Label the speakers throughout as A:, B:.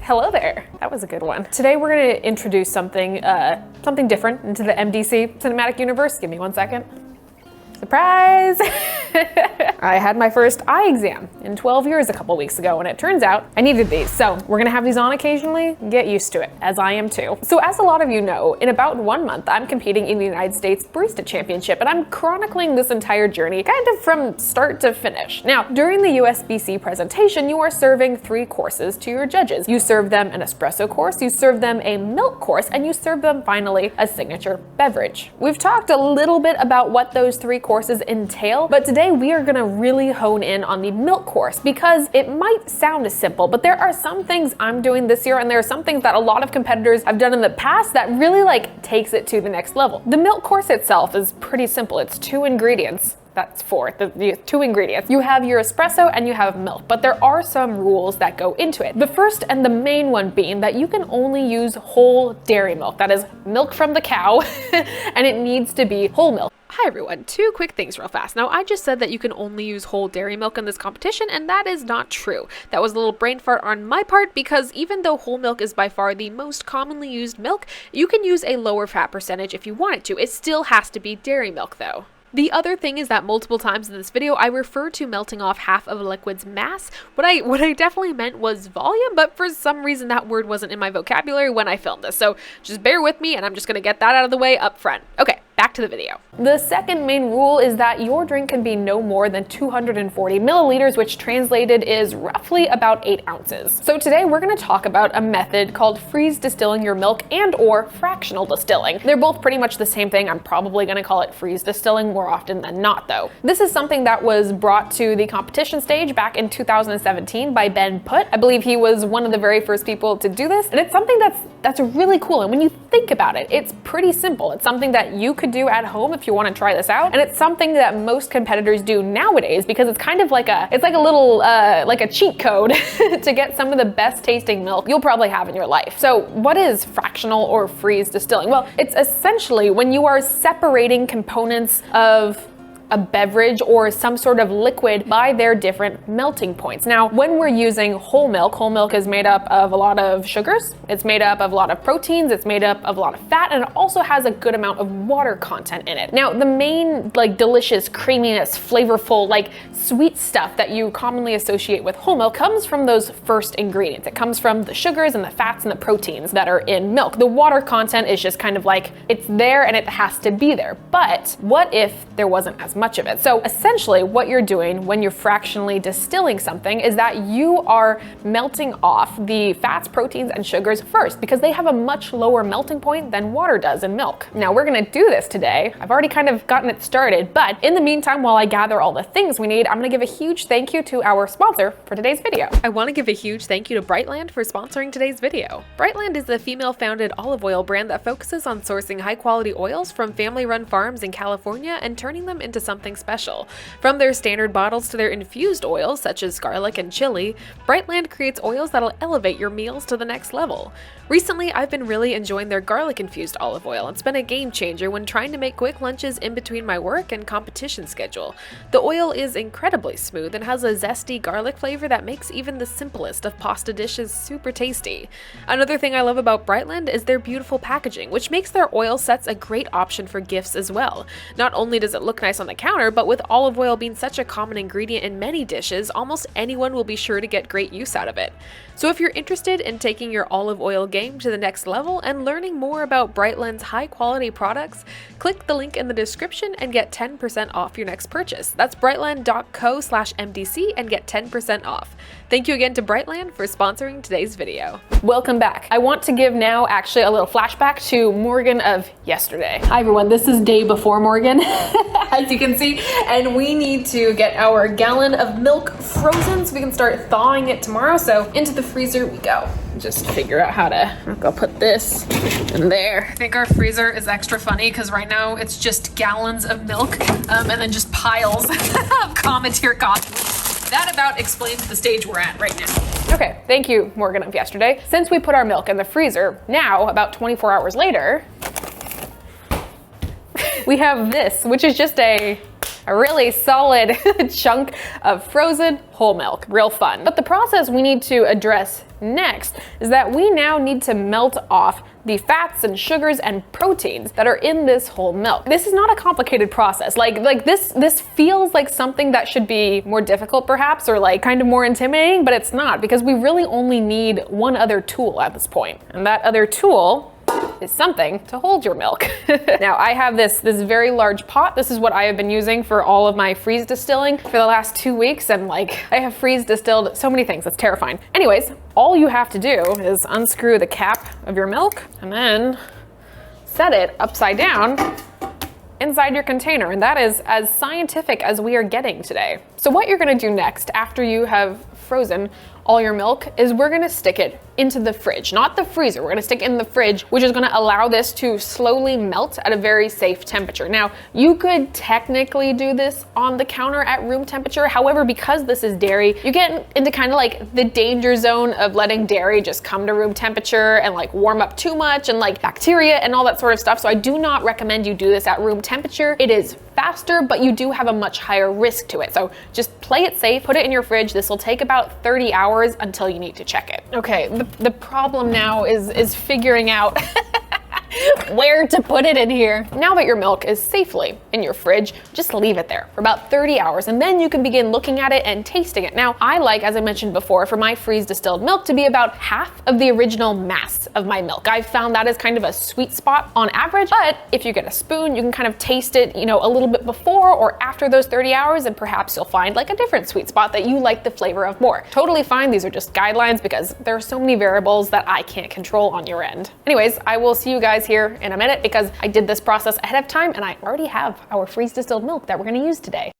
A: Hello there. That was a good one. Today we're going to introduce something different into the MDC cinematic universe. Give me 1 second. Surprise! I had my first eye exam in 12 years a couple weeks ago, and it turns out I needed these. So we're gonna have these on occasionally. Get used to it, as I am too. So as a lot of you know, in about 1 month, I'm competing in the United States Barista Championship, and I'm chronicling this entire journey kind of from start to finish. Now, during the USBC presentation, you are serving 3 courses to your judges. You serve them an espresso course, you serve them a milk course, and you serve them finally a signature beverage. We've talked a little bit about what those 3 courses entail, but today we are gonna really hone in on the milk course because it might sound simple, but there are some things I'm doing this year and there are some things that a lot of competitors have done in the past that really takes it to the next level. The milk course itself is pretty simple. It's 2 ingredients. That's 4, the 2 ingredients. You have your espresso and you have milk, but there are some rules that go into it. The first and the main one being that you can only use whole dairy milk. That is milk from the cow, and it needs to be whole milk. Hi everyone, 2 quick things real fast. Now I just said that you can only use whole dairy milk in this competition, and that is not true. That was a little brain fart on my part because even though whole milk is by far the most commonly used milk, you can use a lower fat percentage if you wanted to. It still has to be dairy milk though. The other thing is that multiple times in this video, I refer to melting off half of a liquid's mass. What I definitely meant was volume, but for some reason that word wasn't in my vocabulary when I filmed this. So just bear with me and I'm just gonna get that out of the way up front. Okay. Back to the video. The second main rule is that your drink can be no more than 240 milliliters, which translated is roughly about 8 ounces. So today we're going to talk about a method called freeze distilling your milk and or fractional distilling. They're both pretty much the same thing. I'm probably going to call it freeze distilling more often than not though. This is something that was brought to the competition stage back in 2017 by Ben Putt. I believe he was one of the very first people to do this, and it's something that's really cool. And when you think about it, it's pretty simple. It's something that you could do at home if you want to try this out, and it's something that most competitors do nowadays because it's kind of like a little like a cheat code to get some of the best tasting milk you'll probably have in your life. So what is fractional or freeze distilling? Well, it's essentially when you are separating components of a beverage or some sort of liquid by their different melting points. Now, when we're using whole milk is made up of a lot of sugars, it's made up of a lot of proteins, it's made up of a lot of fat, and it also has a good amount of water content in it. Now, the main delicious creaminess, flavorful, sweet stuff that you commonly associate with whole milk comes from those first ingredients. It comes from the sugars and the fats and the proteins that are in milk. The water content is just kind of it's there and it has to be there. But what if there wasn't as much of it? So essentially what you're doing when you're fractionally distilling something is that you are melting off the fats, proteins, and sugars first because they have a much lower melting point than water does in milk. Now we're gonna do this today. I've already kind of gotten it started, but in the meantime, while I gather all the things we need, I'm gonna give a huge thank you to our sponsor for today's video. I wanna give a huge thank you to Brightland for sponsoring today's video. Brightland is a female-founded olive oil brand that focuses on sourcing high-quality oils from family-run farms in California and turning them into something special. From their standard bottles to their infused oils, such as garlic and chili, Brightland creates oils that'll elevate your meals to the next level. Recently, I've been really enjoying their garlic-infused olive oil. It's been a game changer when trying to make quick lunches in between my work and competition schedule. The oil is incredibly smooth and has a zesty garlic flavor that makes even the simplest of pasta dishes super tasty. Another thing I love about Brightland is their beautiful packaging, which makes their oil sets a great option for gifts as well. Not only does it look nice on the counter, but with olive oil being such a common ingredient in many dishes, almost anyone will be sure to get great use out of it. So if you're interested in taking your olive oil game to the next level and learning more about Brightland's high-quality products, click the link in the description and get 10% off your next purchase. That's brightland.co/MDC and get 10% off. Thank you again to Brightland for sponsoring today's video. Welcome back. I want to give now actually a little flashback to Morgan of yesterday. Hi everyone, this is day before Morgan, as you can see, and we need to get our gallon of milk frozen so we can start thawing it tomorrow. So into the freezer we go. Just figure out how to, I'm gonna put this in there. I think our freezer is extra funny because right now it's just gallons of milk and then just piles of Cometeer coffee. That about explains the stage we're at right now. Okay, thank you, Morgan of yesterday. Since we put our milk in the freezer, now about 24 hours later, we have this, which is just a a really solid chunk of frozen whole milk. Real fun. But the process we need to address next is that we now need to melt off the fats and sugars and proteins that are in this whole milk. This is not a complicated process. Like this feels like something that should be more difficult perhaps, or like kind of more intimidating, but it's not, because we really only need one other tool at this point. And that other tool is something to hold your milk. Now I have this very large pot. This is what I have been using for all of my freeze distilling for the last 2 weeks, and like I have freeze distilled so many things. It's terrifying. Anyways, all you have to do is unscrew the cap of your milk and then set it upside down inside your container, and that is as scientific as we are getting today. So what you're gonna do next after you have frozen all your milk is we're gonna stick it into the fridge, not the freezer. We're gonna stick it in the fridge, which is gonna allow this to slowly melt at a very safe temperature. Now, you could technically do this on the counter at room temperature. However, because this is dairy, you get into kind of like the danger zone of letting dairy just come to room temperature and like warm up too much and like bacteria and all that sort of stuff. So I do not recommend you do this at room temperature. It is faster, but you do have a much higher risk to it. So just play it safe, put it in your fridge. This will take about 30 hours until you need to check it. Okay, the problem now is figuring out where to put it in here. Now that your milk is safely in your fridge, just leave it there for about 30 hours and then you can begin looking at it and tasting it. Now, I like, as I mentioned before, for my freeze distilled milk to be about half of the original mass of my milk. I've found that is kind of a sweet spot on average, but if you get a spoon, you can kind of taste it, you know, a little bit before or after those 30 hours, and perhaps you'll find like a different sweet spot that you like the flavor of more. Totally fine. These are just guidelines because there are so many variables that I can't control on your end. Anyways, I will see you guys here in a minute because I did this process ahead of time and I already have our freeze distilled milk that we're gonna use today.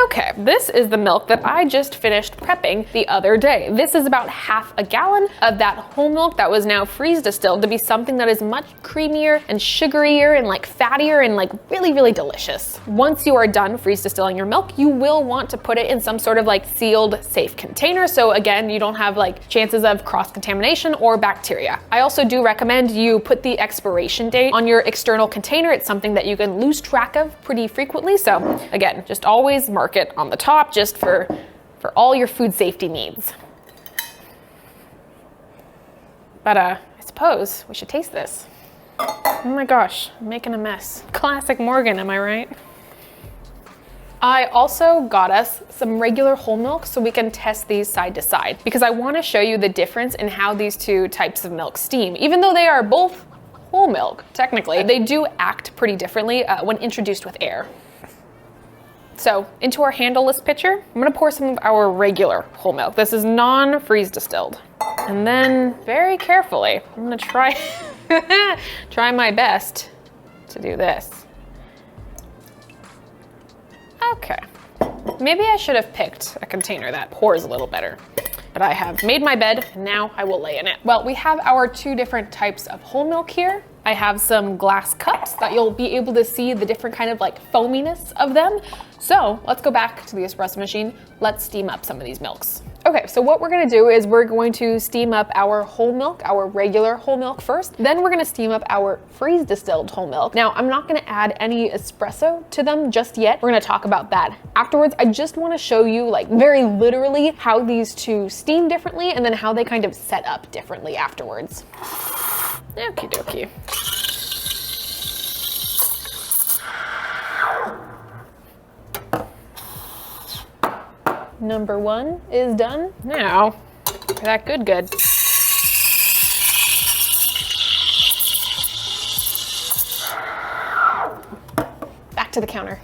A: Okay, this is the milk that I just finished prepping the other day. This is about half a gallon of that whole milk that was now freeze distilled to be something that is much creamier and sugarier and like fattier and like really, really delicious. Once you are done freeze distilling your milk, you will want to put it in some sort of like sealed, safe container. So again, you don't have like chances of cross-contamination or bacteria. I also do recommend you put the expiration date on your external container. It's something that you can lose track of pretty frequently. So again, just always mark it on the top just for all your food safety needs. But I suppose we should taste this. Oh my gosh, I'm making a mess. Classic Morgan, am I right? I also got us some regular whole milk so we can test these side to side because I want to show you the difference in how these two types of milk steam. Even though they are both whole milk, technically, they do act pretty differently when introduced with air. So into our handleless pitcher, I'm gonna pour some of our regular whole milk. This is non-freeze distilled. And then very carefully, I'm gonna try my best to do this. Okay, maybe I should have picked a container that pours a little better. But I have made my bed, and now I will lay in it. Well, we have our two different types of whole milk here. I have some glass cups that you'll be able to see the different kind of like foaminess of them. So let's go back to the espresso machine. Let's steam up some of these milks. Okay, so what we're gonna do is we're going to steam up our whole milk, our regular whole milk first. Then we're gonna steam up our freeze distilled whole milk. Now, I'm not gonna add any espresso to them just yet. We're gonna talk about that afterwards. I just wanna show you like very literally how these two steam differently and then how they kind of set up differently afterwards. Okie dokie. Number one is done. Now, for that good. Back to the counter.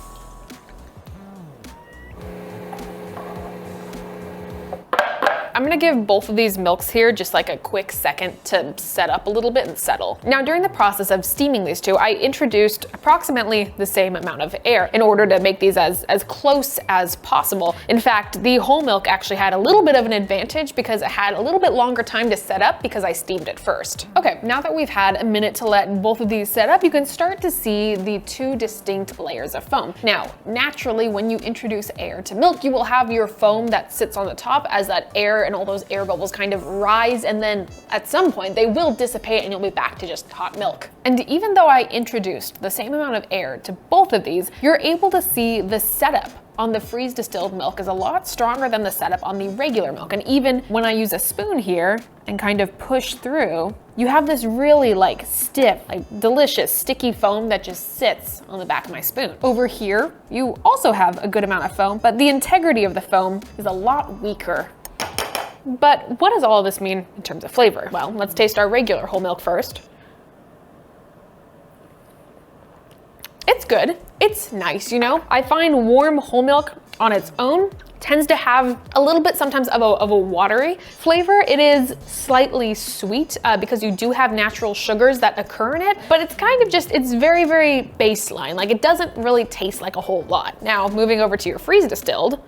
A: I'm gonna give both of these milks here just like a quick second to set up a little bit and settle. Now, during the process of steaming these two, I introduced approximately the same amount of air in order to make these as close as possible. In fact, the whole milk actually had a little bit of an advantage because it had a little bit longer time to set up because I steamed it first. Okay, Okay, now that we've had a minute to let both of these set up, you can start to see the two distinct layers of foam. Now, naturally, when you introduce air to milk, you will have your foam that sits on the top as that air and all those air bubbles kind of rise, and then at some point they will dissipate and you'll be back to just hot milk. And even though I introduced the same amount of air to both of these, you're able to see the setup on the freeze distilled milk is a lot stronger than the setup on the regular milk. And even when I use a spoon here and kind of push through, you have this really like stiff, like delicious, sticky foam that just sits on the back of my spoon. Over here, you also have a good amount of foam, but the integrity of the foam is a lot weaker. But what does all of this mean in terms of flavor? Well, let's taste our regular whole milk first. It's good. It's nice, you know? I find warm whole milk on its own tends to have a little bit sometimes of a watery flavor. It is slightly sweet because you do have natural sugars that occur in it, but it's kind of just, it's very, very baseline. Like it doesn't really taste like a whole lot. Now, moving over to your freeze distilled,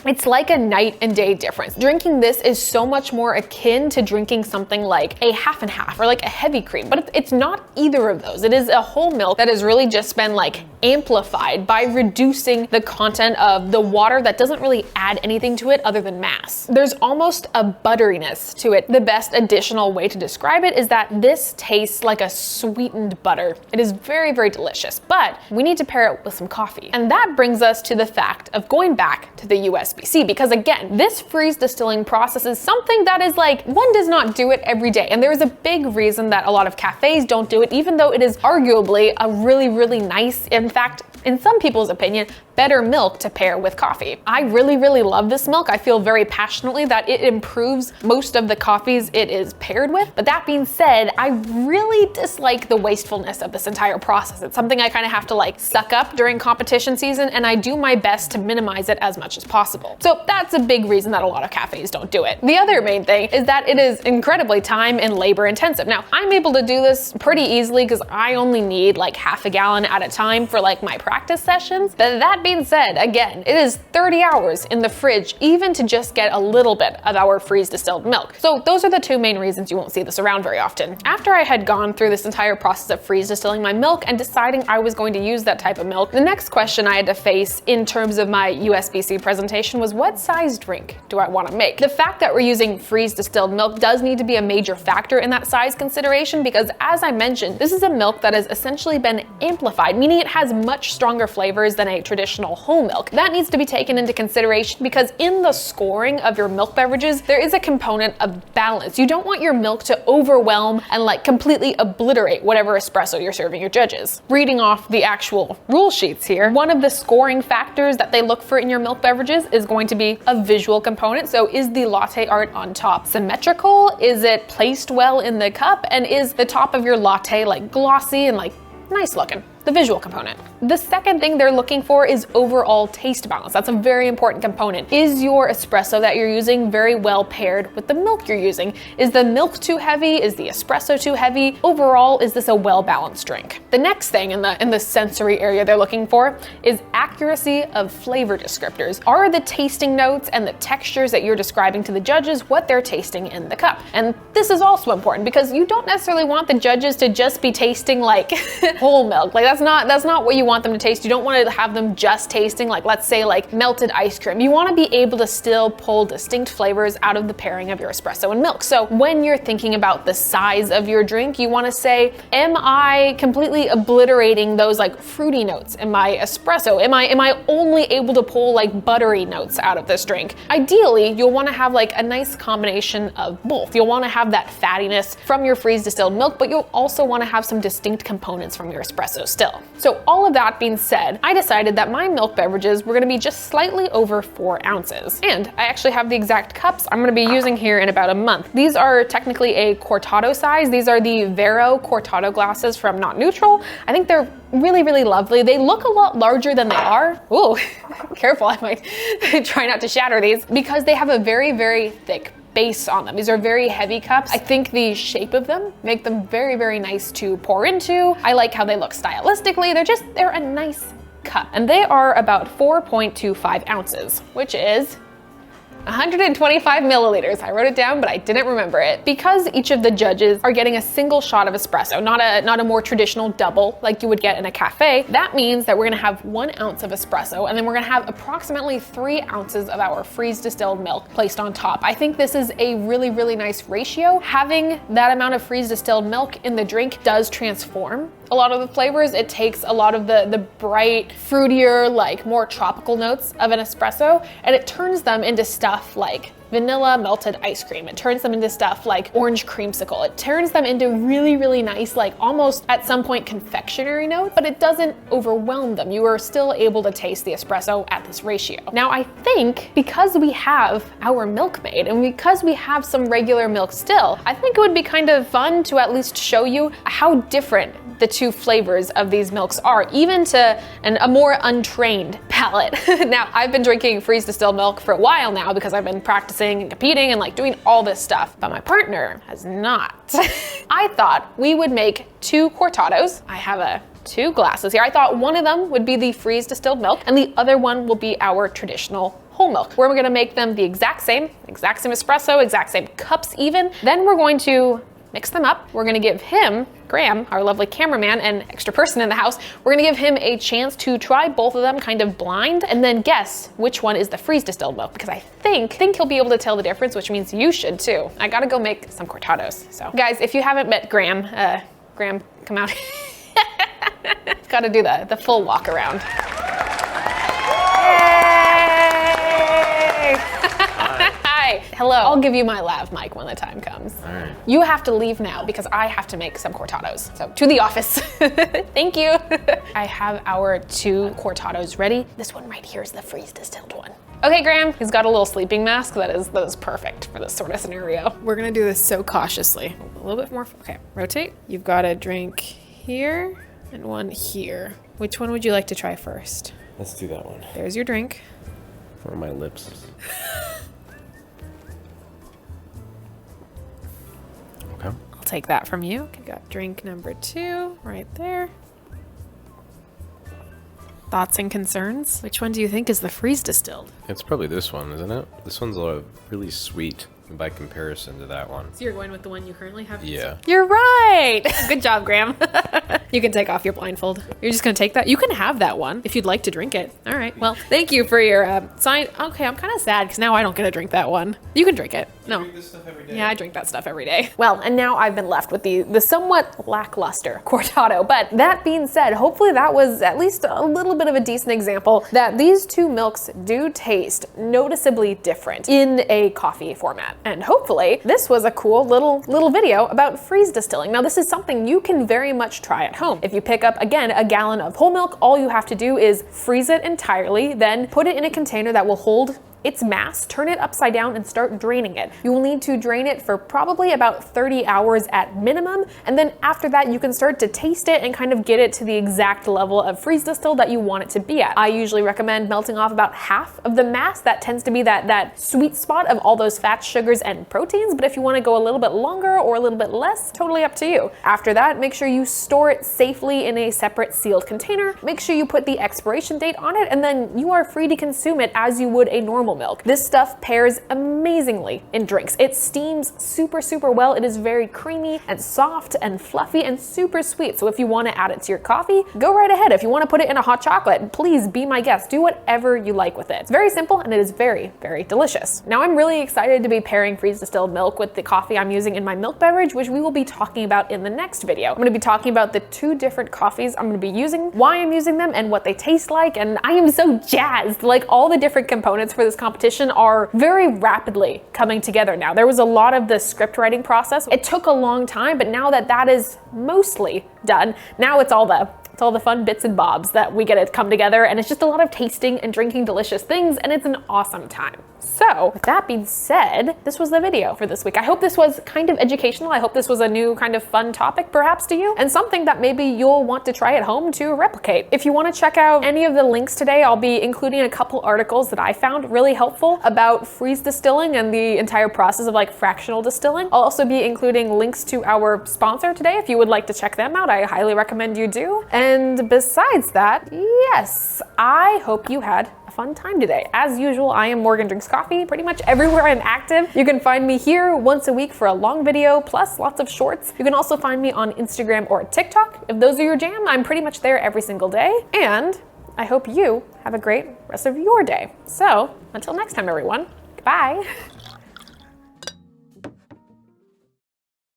A: it's like a night and day difference. Drinking this is so much more akin to drinking something like a half and half or like a heavy cream, but it's not either of those. It is a whole milk that has really just been like amplified by reducing the content of the water that doesn't really add anything to it other than mass. There's almost a butteriness to it. The best additional way to describe it is that this tastes like a sweetened butter. It is very, very delicious, but we need to pair it with some coffee. And that brings us to the fact of going back to the USBC, because again, this freeze distilling process is something that is like, one does not do it every day. And there is a big reason that a lot of cafes don't do it, even though it is arguably a really, really nice, in fact, in some people's opinion, better milk to pair with coffee. I really, really love this milk. I feel very passionately that it improves most of the coffees it is paired with. But that being said, I really dislike the wastefulness of this entire process. It's something I kind of have to like suck up during competition season, and I do my best to minimize it as much as possible. So that's a big reason that a lot of cafes don't do it. The other main thing is that it is incredibly time and labor intensive. Now, I'm able to do this pretty easily because I only need like half a gallon at a time for like my practice sessions. But that being said, again, it is 30 hours in the fridge even to just get a little bit of our freeze distilled milk. So those are the two main reasons you won't see this around very often. After I had gone through this entire process of freeze distilling my milk and deciding I was going to use that type of milk, the next question I had to face in terms of my USBC presentation was, what size drink do I want to make? The fact that we're using freeze distilled milk does need to be a major factor in that size consideration, because as I mentioned, this is a milk that has essentially been amplified, meaning it has much stronger flavors than a traditional whole milk. That needs to be taken into consideration because in the scoring of your milk beverages, there is a component of balance. You don't want your milk to overwhelm and like completely obliterate whatever espresso you're serving your judges. Reading off the actual rule sheets here, one of the scoring factors that they look for in your milk beverages is going to be a visual component. So is the latte art on top symmetrical? Is it placed well in the cup? And is the top of your latte like glossy and like nice looking? The visual component. The second thing they're looking for is overall taste balance. That's a very important component. Is your espresso that you're using very well paired with the milk you're using? Is the milk too heavy? Is the espresso too heavy? Overall, is this a well-balanced drink? The next thing in the sensory area they're looking for is accuracy of flavor descriptors. Are the tasting notes and the textures that you're describing to the judges what they're tasting in the cup? And this is also important because you don't necessarily want the judges to just be tasting like whole milk. Like that's not what you want them to taste. You don't want to have them just tasting like, let's say, like melted ice cream. You want to be able to still pull distinct flavors out of the pairing of your espresso and milk. So when you're thinking about the size of your drink, you want to say, am I completely obliterating those like fruity notes in my espresso? Am I only able to pull like buttery notes out of this drink? Ideally, you'll want to have like a nice combination of both. You'll want to have that fattiness from your freeze distilled milk, but you'll also want to have some distinct components from your espresso still. So all of that being said, I decided that my milk beverages were gonna be just slightly over 4 ounces. And I actually have the exact cups I'm gonna be using here in about a month. These are technically a cortado size. These are the Vero cortado glasses from Not Neutral. I think they're really, really lovely. They look a lot larger than they are. Ooh, careful, I might try not to shatter these, because they have a very, very thick base on them. These are very heavy cups. I think the shape of them make them very, very nice to pour into. I like how they look stylistically. They're a nice cup. And they are about 4.25 ounces, which is 125 milliliters. I wrote it down, but I didn't remember it. Because each of the judges are getting a single shot of espresso, not a more traditional double like you would get in a cafe, that means that we're gonna have 1 ounce of espresso, and then we're gonna have approximately 3 ounces of our freeze distilled milk placed on top. I think this is a really, really nice ratio. Having that amount of freeze distilled milk in the drink does transform a lot of the flavors. It takes a lot of the bright, fruitier, like more tropical notes of an espresso, and it turns them into stuff like vanilla melted ice cream. It turns them into stuff like orange creamsicle. It turns them into really, really nice, like almost at some point confectionery note, but it doesn't overwhelm them. You are still able to taste the espresso at this ratio. Now, I think because we have our milk made and because we have some regular milk still, I think it would be kind of fun to at least show you how different the two flavors of these milks are, even to a more untrained palate. Now, I've been drinking freeze distilled milk for a while now because I've been practicing and competing and like doing all this stuff, but my partner has not. I thought we would make 2 cortados. I have 2 glasses here. I thought one of them would be the freeze distilled milk and the other one will be our traditional whole milk. We're gonna make them the exact same espresso, exact same cups even. Then we're going to mix them up. We're gonna give him, Graham, our lovely cameraman and extra person in the house, we're gonna give him a chance to try both of them kind of blind and then guess which one is the freeze distilled milk, because I think he'll be able to tell the difference, which means you should too. I gotta go make some cortados. So guys, if you haven't met Graham, Graham, come out. Gotta do the full walk around. Hello. I'll give you my lav mic when the time comes.
B: All right.
A: You have to leave now because I have to make some cortados. So to the office. Thank you. I have our 2 cortados ready. This one right here is the freeze distilled one. Okay, Graham, he's got a little sleeping mask that is perfect for this sort of scenario. We're gonna do this so cautiously. A little bit more, okay, rotate. You've got a drink here and one here. Which one would you like to try first?
B: Let's do that one.
A: There's your drink.
B: For my lips. Okay.
A: I'll take that from you. Okay, got drink number 2 right there. Thoughts and concerns? Which one do you think is the freeze distilled?
B: It's probably this one, isn't it? This one's really sweet by comparison to that one.
A: So you're going with the one you currently have?
B: Yeah.
A: You're right! Good job, Graham. You can take off your blindfold. You're just gonna take that? You can have that one if you'd like to drink it. All right, well, thank you for your sign. Okay, I'm kind of sad because now I don't get to drink that one. You can drink it. No.
B: You drink this stuff every day?
A: Yeah, I drink that stuff every day. Well, and now I've been left with the somewhat lackluster cortado. But that being said, hopefully that was at least a little bit of a decent example that these 2 milks do taste noticeably different in a coffee format. And hopefully this was a cool little video about freeze distilling. Now this is something you can very much try at home. If you pick up, again, a gallon of whole milk, all you have to do is freeze it entirely, then put it in a container that will hold its mass, turn it upside down and start draining it. You will need to drain it for probably about 30 hours at minimum, and then after that you can start to taste it and kind of get it to the exact level of freeze distilled that you want it to be at. I usually recommend melting off about half of the mass. That tends to be that sweet spot of all those fats, sugars, and proteins, but if you want to go a little bit longer or a little bit less, totally up to you. After that, make sure you store it safely in a separate sealed container. Make sure you put the expiration date on it, and then you are free to consume it as you would a normal milk. This stuff pairs amazingly in drinks. It steams super, super well. It is very creamy and soft and fluffy and super sweet. So if you want to add it to your coffee, go right ahead. If you want to put it in a hot chocolate, please be my guest. Do whatever you like with it. It's very simple and it is very, very delicious. Now I'm really excited to be pairing freeze distilled milk with the coffee I'm using in my milk beverage, which we will be talking about in the next video. I'm going to be talking about the 2 different coffees I'm going to be using, why I'm using them, and what they taste like. And I am so jazzed. Like, all the different components for this competition are very rapidly coming together now. There was a lot of the script writing process. It took a long time, but now that is mostly done, now it's all the fun bits and bobs that we get to come together, and it's just a lot of tasting and drinking delicious things, and it's an awesome time. So with that being said, this was the video for this week. I hope this was kind of educational. I hope this was a new kind of fun topic perhaps to you, and something that maybe you'll want to try at home to replicate. If you want to check out any of the links today, I'll be including a couple articles that I found really helpful about freeze distilling and the entire process of like fractional distilling. I'll also be including links to our sponsor today if you would like to check them out. I highly recommend you do. And besides that, yes, I hope you had a fun time today. As usual, I am Morgan Drinks Coffee, pretty much everywhere I'm active. You can find me here once a week for a long video, plus lots of shorts. You can also find me on Instagram or TikTok. If those are your jam, I'm pretty much there every single day. And I hope you have a great rest of your day. So until next time, everyone, goodbye.